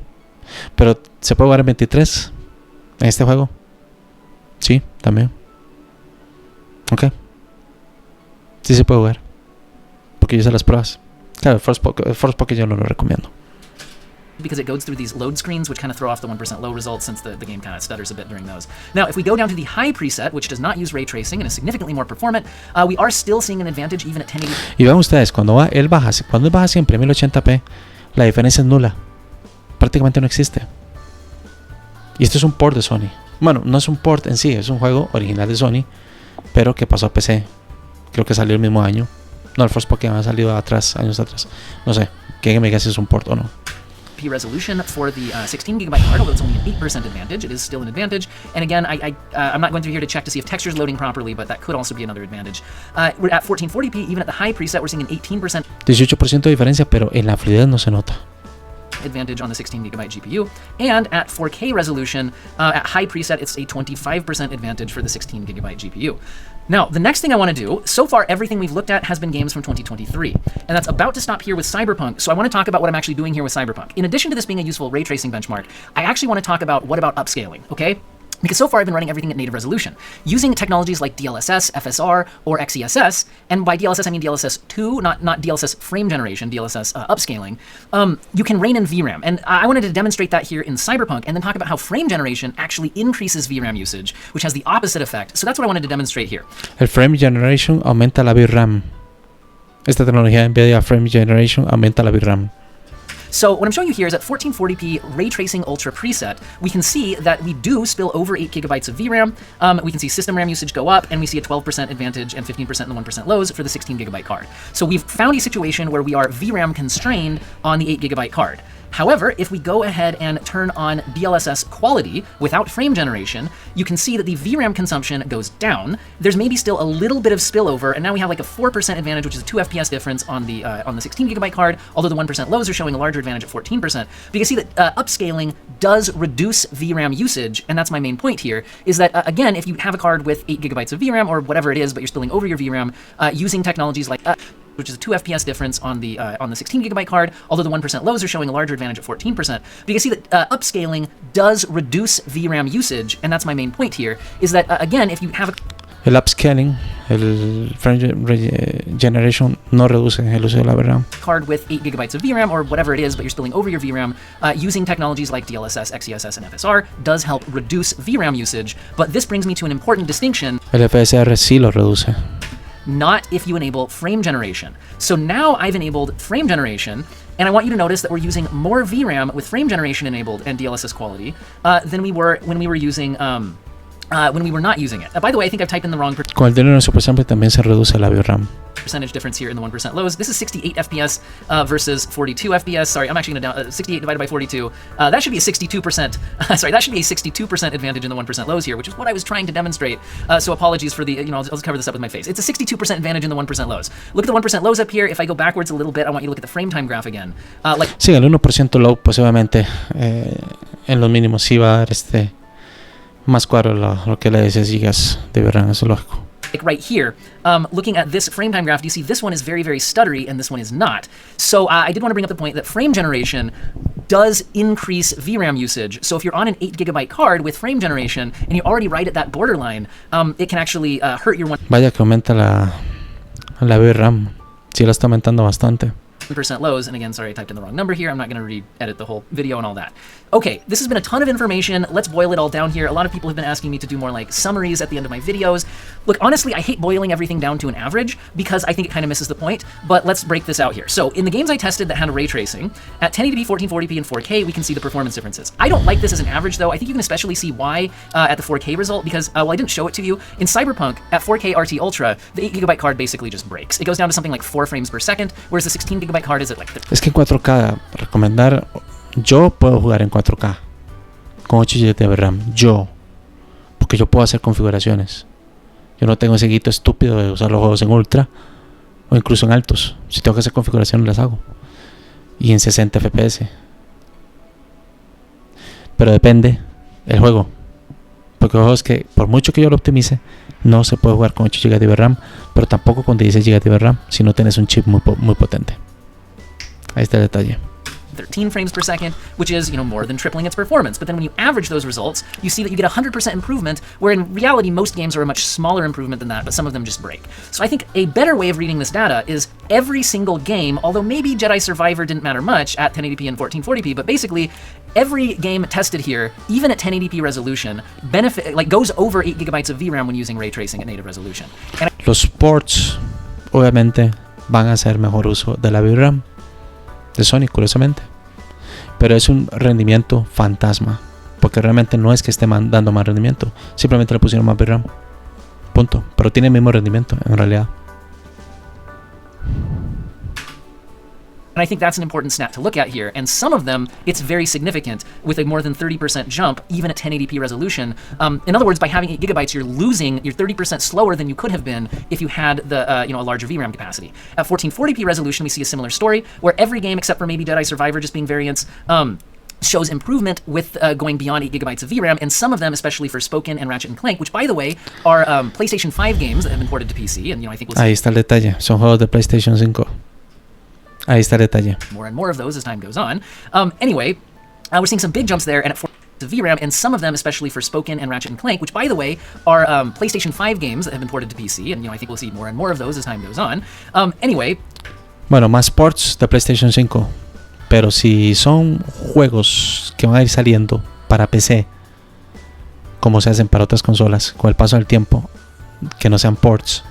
¿Pero se puede jugar en 23 en este juego? Sí, también. Ok. Sí se puede jugar, porque yo hice las pruebas. Claro, el Forspoken yo no lo recomiendo. because it goes through these load screens, which kind of throw off the 1% low results since the game kind of stutters a bit during those. Now, if we go down to the high preset, which does not use ray tracing and is significantly more performant, we are still seeing an advantage even at 1080. Y vean ustedes, cuando él baja siempre 1080p, la diferencia es nula. Prácticamente no existe. Y esto es un port de Sony. Bueno, no es un port en sí, es un juego original de Sony, pero que pasó a PC. Creo que salió el mismo año. No, el First Pokémon ha salido años atrás. No sé, que me diga si es un port o no. Resolution for the 16GB card, although it's only an 8% advantage, it is still an advantage. And again, I'm not going through here to check to see if texture's loading properly, but that could also be another advantage. We're at 1440p, even at the high preset, we're seeing an 18% 18% de diferencia, pero en la fluidez no se nota. Advantage on the 16GB GPU, and at 4K resolution, at high preset, it's a 25% advantage for the 16GB GPU. Now, the next thing I want to do, so far everything we've looked at has been games from 2023, and that's about to stop here with Cyberpunk, so I want to talk about what I'm actually doing here with Cyberpunk. In addition to this being a useful ray tracing benchmark, I actually want to talk about what about upscaling, okay? Because so far I've been running everything at native resolution, using technologies like DLSS, FSR, or XESS, and by DLSS I mean DLSS 2, not DLSS frame generation, DLSS upscaling. You can rein in VRAM, and I wanted to demonstrate that here in Cyberpunk, and then talk about how frame generation actually increases VRAM usage, which has the opposite effect. So that's what I wanted to demonstrate here. El frame generation aumenta la VRAM. Esta tecnología de NVIDIA Frame Generation aumenta la VRAM. So what I'm showing you here is at 1440p Ray Tracing Ultra preset, we can see that we do spill over 8GB of VRAM. We can see system RAM usage go up, and we see a 12% advantage and 15% in the 1% lows for the 16GB card. So we've found a situation where we are VRAM constrained on the 8GB card. However, if we go ahead and turn on DLSS quality without frame generation, you can see that the VRAM consumption goes down. There's maybe still a little bit of spillover, and now we have like a 4% advantage, which is a 2 FPS difference on the 16GB card, although the 1% lows are showing a larger advantage at 14%. But you can see that upscaling does reduce VRAM usage, and that's my main point here, is that, again, if you have a card with 8GB of VRAM, or whatever it is, but you're spilling over your VRAM, using technologies like which is a 2 FPS difference on the 16GB card, although the 1% lows are showing a larger advantage at 14%. But you can see that upscaling does reduce VRAM usage, and that's my main point here, is that, again, if you have a... El upscaling, el frame generation no reduce el uso de la VRAM. Card with 8GB of VRAM, or whatever it is, but you're spilling over your VRAM, using technologies like DLSS, XESS, and FSR does help reduce VRAM usage, but this brings me to an important distinction. El FSR sí lo reduce. Not if you enable frame generation. So now I've enabled frame generation, and I want you to notice that we're using more VRAM with frame generation enabled and DLSS quality than we were when we were using when we were not using it. By the way, I think I've typed in the wrong Con el dinero supuestamente también se reduce la VRAM. Percentage difference here in the 1% lows. This is 68 FPS versus 42 FPS. Sorry, I'm actually going to 68 divided by 42. That should be a 62%. Sorry, that should be a 62% advantage in the 1% lows here, which is what I was trying to demonstrate. So apologies for the, I'll just cover this up with my face. It's a 62% advantage in the 1% lows. Look at the 1% lows up here. If I go backwards a little bit, I want you to look at the frame time graph again. Sí, el 1% low, pues obviamente en los mínimos sí va a dar más cuadro lo que le dices gigas de VRAM, eso es lógico. Like right here, looking at this frame time graph, do you see this one is very, very stuttery and this one is not? So I did want to bring up the point that frame generation does increase VRAM usage. So if you're on an 8GB card with frame generation and you're already right at that borderline, it can actually hurt your Vaya que aumenta la VRAM. Sí la está aumentando bastante. 1% lows, and again, sorry, I typed in the wrong number here. I'm not going to re-edit the whole video and all that. Okay, this has been a ton of information. Let's boil it all down here. A lot of people have been asking me to do more like summaries at the end of my videos. Look, honestly, I hate boiling everything down to an average because I think it kind of misses the point, but let's break this out here. So in the games I tested that had ray tracing, at 1080p, 1440p, and 4K, we can see the performance differences. I don't like this as an average, though. I think you can especially see why at the 4K result because, well, I didn't show it to you. In Cyberpunk, at 4K RT Ultra, the 8GB card basically just breaks. It goes down to something like 4 frames per second, whereas the 16GB card is at like... Es que en 4K, recomendar, yo puedo jugar en 4K con 8 GB de VRAM, porque yo puedo hacer configuraciones. Yo no tengo ese guito estúpido de usar los juegos en ultra o incluso en altos. Si tengo que hacer configuraciones las hago, y en 60 FPS. Pero depende el juego, porque hay juegos que por mucho que yo lo optimice no se puede jugar con 8 GB de VRAM, pero tampoco con 16 GB de VRAM si no tienes un chip muy potente. Ahí está el detalle. 13 frames per second, which is, more than tripling its performance. But then when you average those results, you see that you get 100% improvement, where in reality, most games are a much smaller improvement than that, but some of them just break. So I think a better way of reading this data is every single game, although maybe Jedi Survivor didn't matter much at 1080p and 1440p, but basically every game tested here, even at 1080p resolution, goes over 8 gigabytes of VRAM when using ray tracing at native resolution. Los ports, obviamente, van a hacer mejor uso de la VRAM de Sony, curiosamente. Pero es un rendimiento fantasma, porque realmente no es que esté dando más rendimiento, simplemente le pusieron más VRAM. Punto. Pero tiene el mismo rendimiento en realidad. And I think that's an important stat to look at here. And some of them, it's very significant with a more than 30% jump, even at 1080p resolution. In other words, by having 8 gigabytes, you're 30% slower than you could have been if you had a larger VRAM capacity. At 1440p resolution, we see a similar story, where every game, except for maybe Jedi Survivor just being variants, shows improvement with going beyond 8 gigabytes of VRAM, and some of them, especially for Spoken and Ratchet & Clank, which, by the way, are PlayStation 5 games that have been ported to PC, and I think we'll see. Ahí está el detalle, son juegos de PlayStation 5. Ahí está el detalle. More and more of those as time goes on. Anyway, we're seeing some big jumps there, and at 4 of VRAM, and some of them, especially for Spoken and Ratchet & Clank, which, by the way, are PlayStation 5 games that have been ported to PC, and I think we'll see more and more of those as time goes on. Anyway. Bueno, más ports de PlayStation 5. Pero si son juegos que van a ir saliendo para PC, como se hacen para otras consolas, con el paso del tiempo, que no sean ports,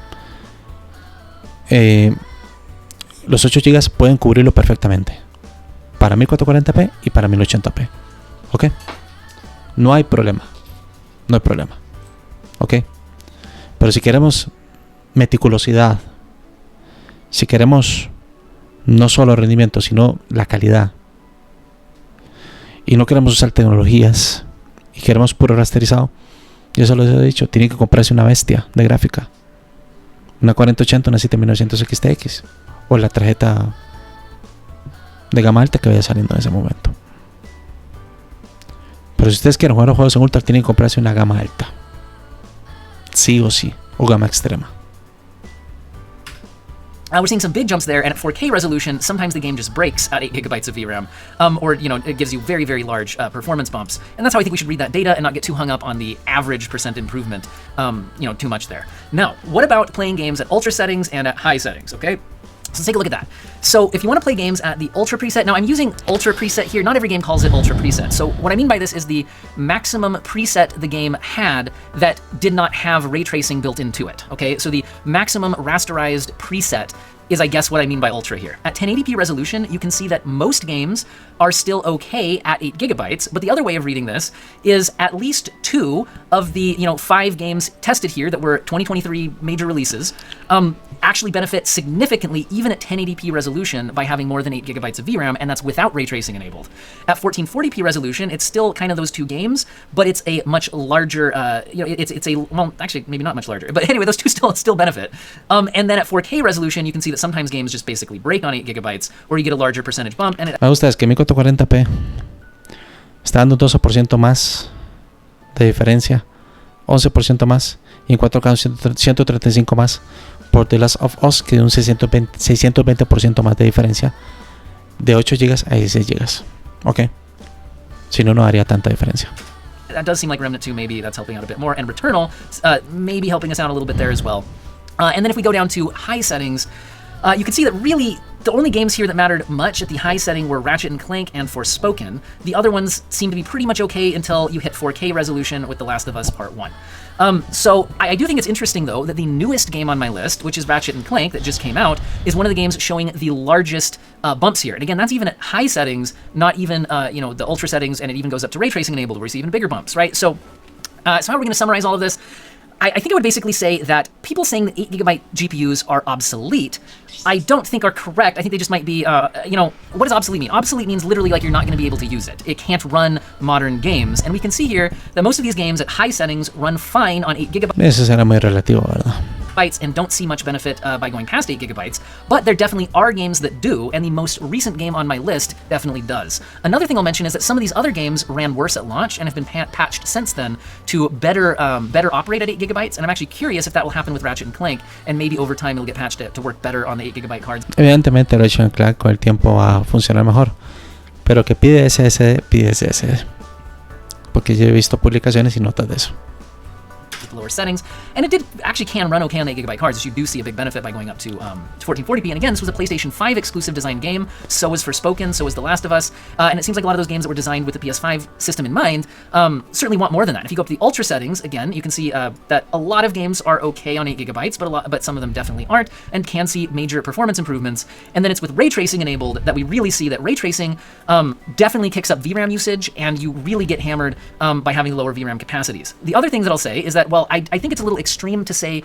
los 8 GB pueden cubrirlo perfectamente para 1440p y para 1080p. ¿Ok? No hay problema. No hay problema. ¿Ok? Pero si queremos meticulosidad, si queremos no solo rendimiento, sino la calidad, y no queremos usar tecnologías y queremos puro rasterizado, yo se lo he dicho, tiene que comprarse una bestia de gráfica, una 4080, una 7900 XTX, o la tarjeta de gama alta que vaya saliendo en ese momento. Pero si ustedes quieren jugar los juegos en ultra, tienen que comprarse una gama alta, sí o sí, o gama extrema. We're seeing some big jumps there, and at 4K resolution, sometimes the game just breaks at 8 gigabytes of VRAM, or it gives you very, very large performance bumps. And that's how I think we should read that data and not get too hung up on the average percent improvement, too much there. Now, what about playing games at ultra settings and at high settings, okay? So let's take a look at that. So if you want to play games at the Ultra preset, now I'm using Ultra preset here. Not every game calls it Ultra preset. So what I mean by this is the maximum preset the game had that did not have ray tracing built into it, okay? So the maximum rasterized preset is, I guess, what I mean by Ultra here. At 1080p resolution, you can see that most games are still okay at 8 gigabytes, but the other way of reading this is at least 2 of the 5 games tested here that were 2023 major releases actually benefit significantly even at 1080p resolution by having more than 8 gigabytes of VRAM, and that's without ray tracing enabled. At 1440p resolution, it's still kind of those 2 games, but it's a much larger, well, actually maybe not much larger, but anyway, those 2 still benefit. And then at 4K resolution, you can see that sometimes games just basically break on 8 gigabytes, or you get a larger percentage bump. And me gusta es que 1440p está dando 12% más de diferencia, 11% más, y en 4K 135 más por The Last of Us, que de un 620% más de diferencia, de 8 GB a 16 GB. Ok, si no, no haría tanta diferencia. That does seem like Remnant 2, maybe that's helping out a bit more, and Returnal maybe helping us out a little bit there as well. And then if we go down to high settings, you can see that really the only games here that mattered much at the high setting were Ratchet & Clank and Forspoken. The other ones seem to be pretty much okay until you hit 4K resolution with The Last of Us Part 1. So I do think it's interesting, though, that the newest game on my list, which is Ratchet & Clank, that just came out, is one of the games showing the largest bumps here. And again, that's even at high settings, not even the ultra settings, and it even goes up to ray tracing enabled, where you see even bigger bumps, right? So how are we going to summarize all of this? I think I would basically say that people saying that 8 gigabyte GPUs are obsolete, I don't think are correct. I think they just might be, what does obsolete mean? Obsolete means literally like you're not going to be able to use it. It can't run modern games. And we can see here that most of these games at high settings run fine on 8 gigabytes. Eso será muy relativo, ¿verdad? And don't see much benefit by going past 8 gigabytes, but there definitely are games that do, and the most recent game on my list definitely does. Another thing I'll mention is that some of these other games ran worse at launch and have been patched since then to better operate at 8 gigabytes, and I'm actually curious if that will happen with Ratchet & Clank, and maybe over time it'll get patched to work better on the 8 gigabyte cards. Evidentemente Ratchet & Clank con el tiempo va a funcionar mejor. Pero que pide SSD, pide SSD. Porque yo he visto publicaciones y notas de eso. Lower settings, and it did actually can run okay on 8GB cards, so you do see a big benefit by going up to 1440p. And again, this was a PlayStation 5 exclusive design game. So was Forspoken, so was The Last of Us, and it seems like a lot of those games that were designed with the PS5 system in mind certainly want more than that. If you go up to the ultra settings, again, you can see that a lot of games are okay on 8GB, but some of them definitely aren't, and can see major performance improvements. And then it's with ray tracing enabled that we really see that ray tracing definitely kicks up VRAM usage, and you really get hammered by having lower VRAM capacities. The other thing that I'll say is that, well, I think it's a little extreme to say,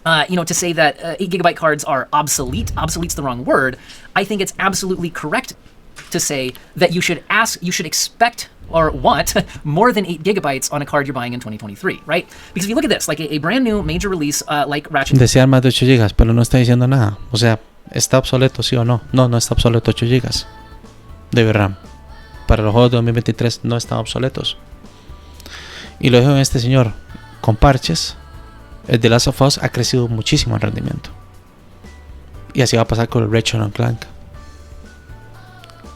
to say that 8GB cards are obsolete. Obsolete's the wrong word. I think it's absolutely correct to say that you should expect or want more than 8GB on a card you're buying in 2023, right? Because if you look at this, like a brand new major release like Ratchet. Desear más de 8 GB, pero no está diciendo nada. O sea, ¿está obsoleto sí o no? No está obsoleto 8 GB de VRAM. Para los juegos de 2023 no están obsoletos. Y lo dejo en este señor. Con parches, el The Last of Us ha crecido muchísimo en rendimiento. Y así va a pasar con el Ratchet & Clank.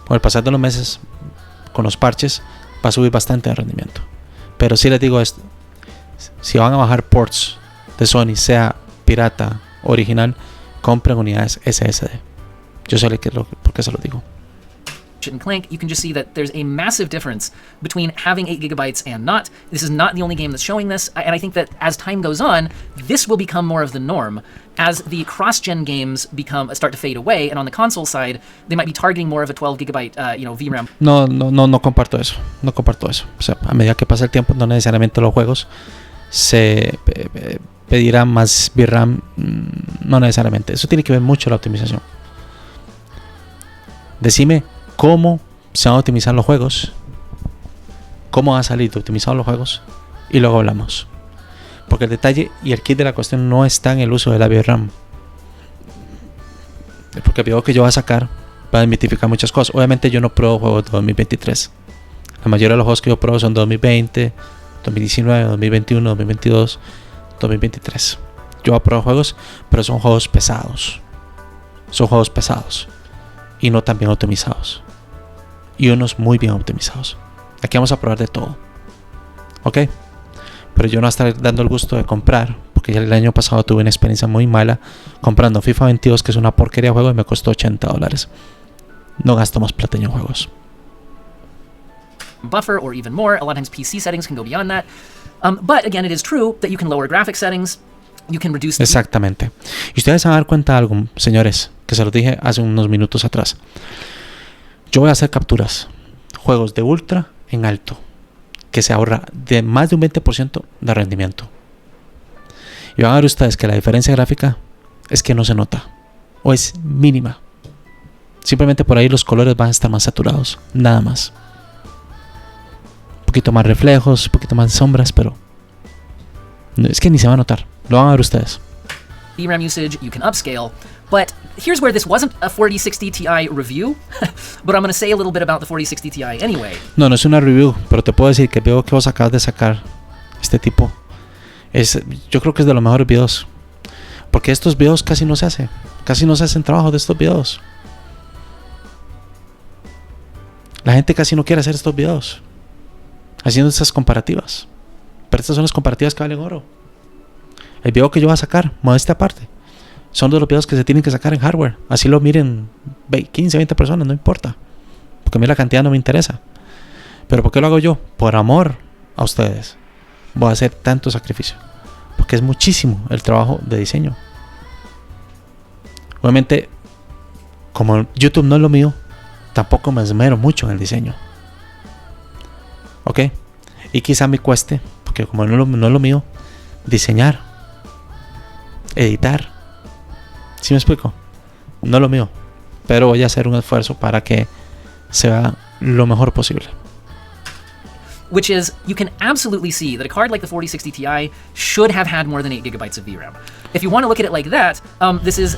Con el pasar de los meses, con los parches, va a subir bastante el rendimiento. Pero sí les digo esto: si van a bajar ports de Sony, sea pirata o original, compren unidades SSD. Yo sé por qué se lo digo. And Clank, you can just see that there's a massive difference between having 8GB and not. This is not the only game that's showing this, and I think that as time goes on, this will become more of the norm as the cross-gen games start to fade away, and on the console side, they might be targeting more of a 12GB, VRAM. No comparto eso. No comparto eso. O sea, a medida que pasa el tiempo, no necesariamente los juegos se pedirán más VRAM. No necesariamente. Eso tiene que ver mucho la optimización. Decime cómo se van a optimizar los juegos, cómo van a salir de optimizados los juegos, y luego hablamos. Porque el detalle y el kit de la cuestión no está en el uso de la VRAM. Porque el video que yo voy a sacar va a desmitificar muchas cosas. Obviamente yo no pruebo juegos de 2023. La mayoría de los juegos que yo pruebo son 2020, 2019, 2021, 2022, 2023. Yo apruebo juegos, pero son juegos pesados. Son juegos pesados. Y no tan bien optimizados. Y unos muy bien optimizados. Aquí vamos a probar de todo. ¿Ok? Pero yo no voy a estar dando el gusto de comprar, porque ya el año pasado tuve una experiencia muy mala comprando FIFA 22, que es una porquería de juego, y me costó $80. No gasto más plata en juegos. Buffer or even more. A lot of times PC settings can go beyond that. But again, it is true that you can lower graphic settings. You can reduce. Exactamente. Y ustedes se van a dar cuenta de algo, señores, que se los dije hace unos minutos atrás. Yo voy a hacer capturas, juegos de ultra en alto, que se ahorra de más de un 20% de rendimiento. Y van a ver ustedes que la diferencia gráfica es que no se nota, o es mínima. Simplemente por ahí los colores van a estar más saturados, nada más. Un poquito más reflejos, un poquito más de sombras, pero es que ni se va a notar. Lo van a ver ustedes. VRAM usage, you can upscale. But here's where this wasn't a 4060 Ti review, but I'm going to say a little bit about the 4060 Ti anyway. No es una review, pero te puedo decir que veo que vos acabas de sacar este tipo. Yo creo que es de los mejores videos. Porque estos videos casi no se hacen trabajo de estos videos. La gente casi no quiere hacer estos videos haciendo estas comparativas. Pero estas son las comparativas que valen oro. El video que yo voy a sacar, modestia aparte, son de los videos que se tienen que sacar en hardware. Así lo miren 15, 20 personas, no importa. Porque a mí la cantidad no me interesa. Pero ¿por qué lo hago yo? Por amor a ustedes. Voy a hacer tanto sacrificio. Porque es muchísimo el trabajo de diseño. Obviamente, como YouTube no es lo mío, tampoco me esmero mucho en el diseño. ¿Ok? Y quizá me cueste, porque como no es lo mío, diseñar, editar. ¿Sí me explico? No es lo mío, pero voy a hacer un esfuerzo para que sea lo mejor posible. Which is, you can absolutely see that a card like the 4060 Ti should have had more than 8GB of VRAM. If you want to look at it like that, this is...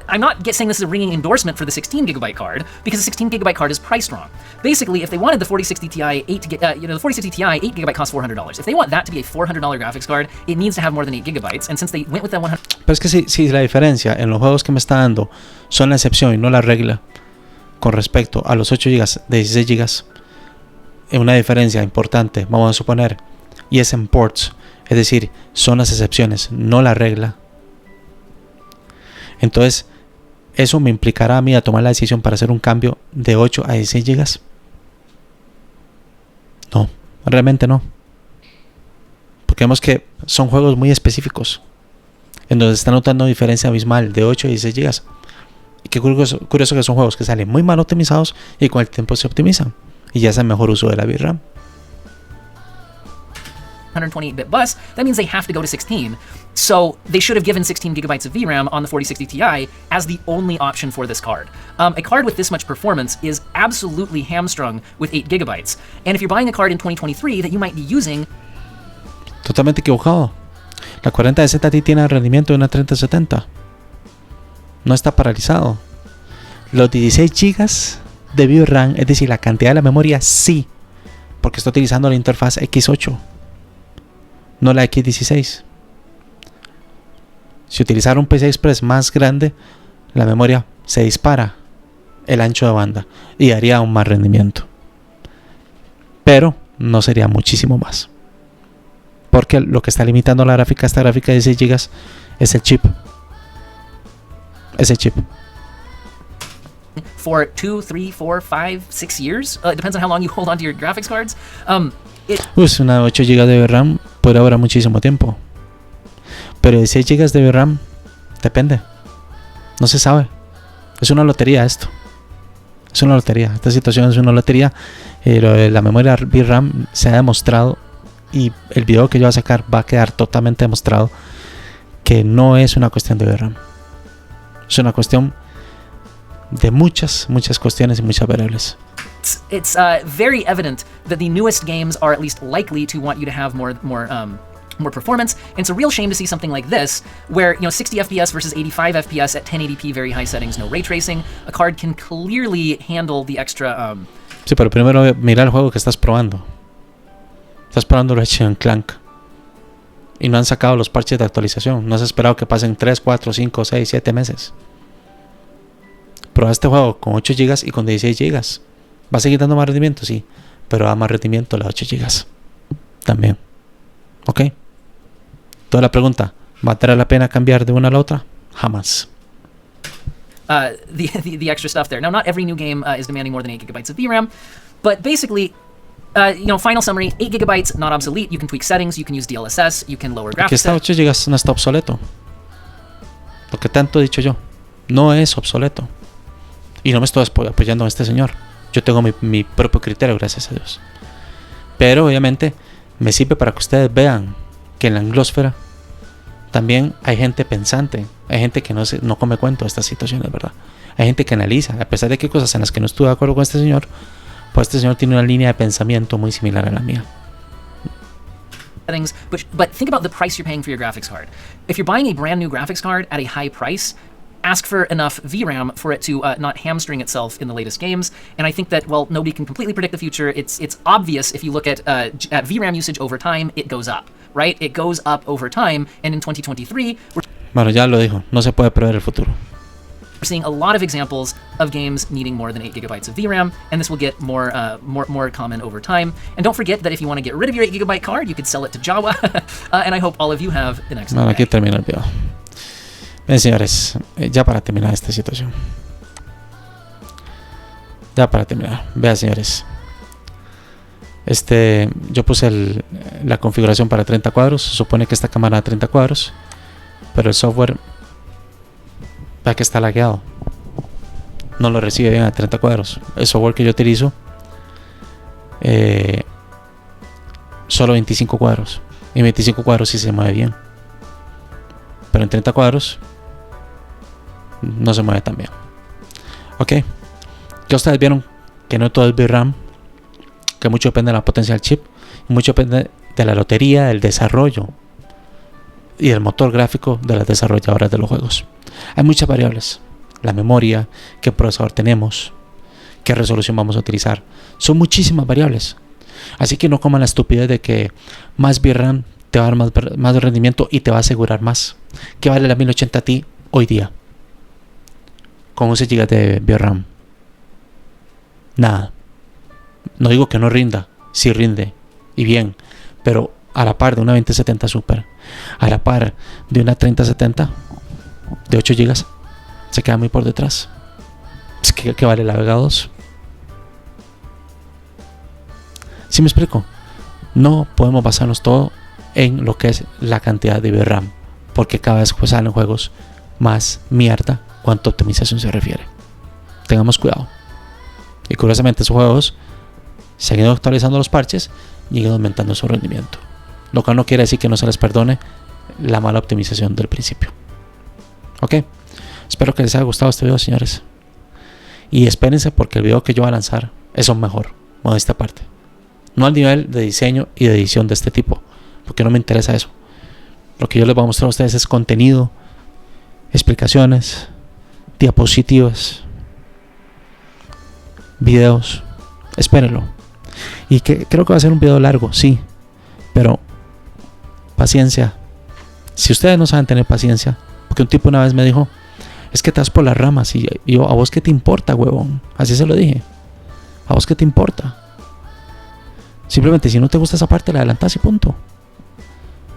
I'm not saying this is a ringing endorsement for the 16GB card, because the 16GB card is priced wrong. Basically, if they wanted the 4060 Ti the 4060 Ti 8GB costs $400. If they want that to be a $400 graphics card, it needs to have more than 8GB. And since they went with that 100... Pero es que si la diferencia en los juegos que me está dando son la excepción y no la regla, con respecto a los 8 GB de 16 GB, una diferencia importante, vamos a suponer, y es en ports, es decir, son las excepciones, no la regla. Entonces, ¿eso me implicará a mí a tomar la decisión para hacer un cambio de 8 a 16 GB? No, realmente no. Porque vemos que son juegos muy específicos, en donde se está notando una diferencia abismal de 8 a 16 GB. Y qué curioso que son juegos que salen muy mal optimizados y con el tiempo se optimizan. Y ya es el mejor uso de la VRAM. 128-bit bus, that means they have to go to 16. So they should have given 16 gigabytes of VRAM on the 4060 Ti as the only option for this card. A card with this much performance is absolutely hamstrung with 8 gigabytes. And if you're buying a card in 2023 that you might be using... Totalmente equivocado. La 4070 Ti tiene el rendimiento de una 3070. No está paralizado. Los 16 GB de VRAM, es decir, la cantidad de la memoria, sí, porque está utilizando la interfaz X8, no la X16. Si utilizara un PCI Express más grande, la memoria se dispara el ancho de banda y daría un más rendimiento, pero no sería muchísimo más, porque lo que está limitando la gráfica, esta gráfica de 16 GB, es el chip. Ese chip. For 2, 3, 4, 5, 6 years. It depends on how long you hold on to your graphics cards. Una 8 GB de VRAM puede durar muchísimo tiempo. Pero 16 GB de VRAM depende. No se sabe. Es una lotería esto. Es una lotería. Esta situación es una lotería. La memoria VRAM se ha demostrado, y el video que yo voy a sacar va a quedar totalmente demostrado que no es una cuestión de VRAM. Es una cuestión de muchas cuestiones y muchas variables. It's very evident that the newest games are at least likely to want you to have more performance, and it's a real shame to see something like this, where 60 FPS versus 85 FPS at 1080p very high settings, no ray tracing. A card can clearly handle the extra. Sí, pero primero mira el juego que estás probando. Estás probando Ratchet & Clank. Y no han sacado los parches de actualización. No has esperado que pasen 3, 4, 5, 6, 7 meses. Prueba este juego con 8 GB y con 16 GB. ¿Va a seguir dando más rendimiento? Sí. Pero da más rendimiento las 8 GB. También. ¿Ok? Toda la pregunta. ¿Va a traer la pena cambiar de una a la otra? Jamás. The extra stuff there. Now, not every new game is demanding more than 8 gigabytes of VRAM. But basically... final summary, 8 gigabytes, not obsolete. You can tweak settings, you can use DLSS, you can lower graphics. Aquí está 8 GB, no está obsoleto. Lo que tanto he dicho yo, no es obsoleto. Y no me estoy apoyando a este señor. Yo tengo mi propio criterio, gracias a Dios. Pero obviamente me sirve para que ustedes vean que en la anglósfera también hay gente pensante. Hay gente que no come cuento de estas situaciones, ¿verdad? Hay gente que analiza, a pesar de que hay cosas en las que no estuve de acuerdo con este señor. Pues este señor tiene una línea de pensamiento muy similar a la mía. But think about the price you're paying for your graphics card. If you're buying a brand new graphics card at a high price, ask for enough VRAM for it to not hamstring itself in the latest games. And I think that, well, nobody can completely predict the future. It's obvious if you look at VRAM usage over time, it goes up, right? It goes up over time. And in 2023, bueno, ya lo dijo, no se puede prever el futuro. we're seeing a lot of examples of games needing more than 8 gigabytes of VRAM, and this will get more common over time. And don't forget that if you want to get rid of your 8 gigabyte card, you could sell it to Jawa. And I hope all of you have an excellent Bueno, aquí day. termina el video. Bien, señores, ya para terminar esta situación. Ya para terminar. Vean, señores. Yo puse la configuración para 30 cuadros. Se supone que esta cámara da 30 cuadros, pero el software, vea que está lagueado, no lo recibe bien a 30 cuadros. El software que yo utilizo, solo 25 cuadros, y 25 cuadros sí se mueve bien, pero en 30 cuadros no se mueve tan bien. Ok, ya ustedes vieron que no todo es VRAM, que mucho depende de la potencia del chip, y mucho depende de la lotería, del desarrollo y del motor gráfico de las desarrolladoras de los juegos. Hay muchas variables: la memoria, qué procesador tenemos, qué resolución vamos a utilizar. Son muchísimas variables. Así que no coman la estupidez de que más VRAM te va a dar más rendimiento y te va a asegurar más. ¿Qué vale la 1080 Ti hoy día con 11 GB de VRAM? Nada. No digo que no rinda, sí rinde y bien, pero a la par de una 2070 Super, a la par de una 3070 de 8 GB, se queda muy por detrás. Es que vale la Vega 2. ¿Sí me explico? No podemos basarnos todo en lo que es la cantidad de VRAM, porque cada vez salen juegos más mierda cuanto a optimización se refiere. Tengamos cuidado. Y curiosamente esos juegos se han ido actualizando los parches y han ido aumentando su rendimiento, lo cual no quiere decir que no se les perdone la mala optimización del principio. Ok, espero que les haya gustado este video, señores, y espérense porque el video que yo voy a lanzar es un mejor, modesta parte, no al nivel de diseño y de edición de este tipo, porque no me interesa eso. Lo que yo les voy a mostrar a ustedes es contenido, explicaciones, diapositivas, videos. Espérenlo. Y que creo que va a ser un video largo, sí, pero paciencia. Si ustedes no saben tener paciencia, porque un tipo una vez me dijo, es que te vas por las ramas, y yo, ¿a vos qué te importa, huevón? Así se lo dije. ¿A vos qué te importa? Simplemente si no te gusta esa parte, la adelantás y punto.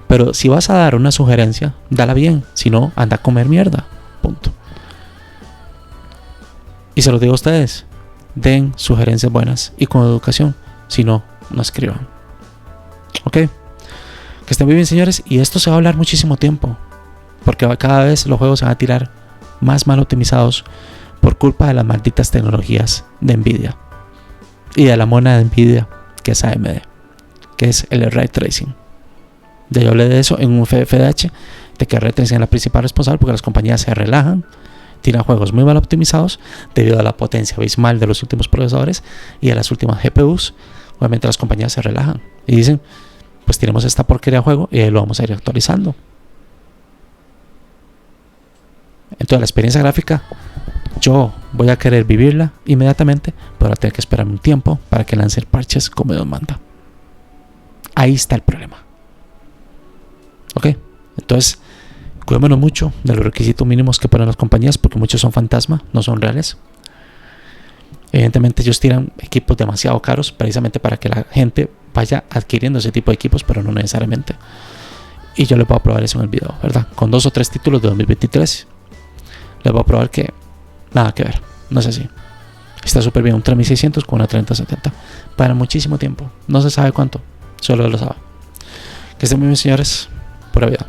Pero si vas a dar una sugerencia, dala bien. Si no, anda a comer mierda. Punto. Y se lo digo a ustedes. Den sugerencias buenas y con educación. Si no, no escriban. Ok. Que estén muy bien, señores. Y esto se va a hablar muchísimo tiempo, porque cada vez los juegos se van a tirar más mal optimizados por culpa de las malditas tecnologías de Nvidia y de la mona de Nvidia, que es AMD, que es el Ray Tracing. Ya yo hablé de eso en un FDH, de que el Ray Tracing es la principal responsable porque las compañías se relajan, tiran juegos muy mal optimizados debido a la potencia abismal de los últimos procesadores y a las últimas GPUs. Obviamente las compañías se relajan y dicen, pues tenemos esta porquería de juego y ahí lo vamos a ir actualizando. Entonces la experiencia gráfica yo voy a querer vivirla inmediatamente, pero tengo que esperar un tiempo para que lance parches como Dios manda. Ahí está el problema. Ok, entonces cuidémonos mucho de los requisitos mínimos que ponen las compañías, porque muchos son fantasma, no son reales. Evidentemente ellos tiran equipos demasiado caros precisamente para que la gente vaya adquiriendo ese tipo de equipos, pero no necesariamente. Y yo les voy a probar eso en el video, ¿verdad? Con 2 o 3 títulos de 2023 les voy a probar que nada que ver, no es así. Está súper bien un 3600 con una 3070 para muchísimo tiempo, no se sabe cuánto, solo lo sabe. Que estén muy bien, señores, pura vida.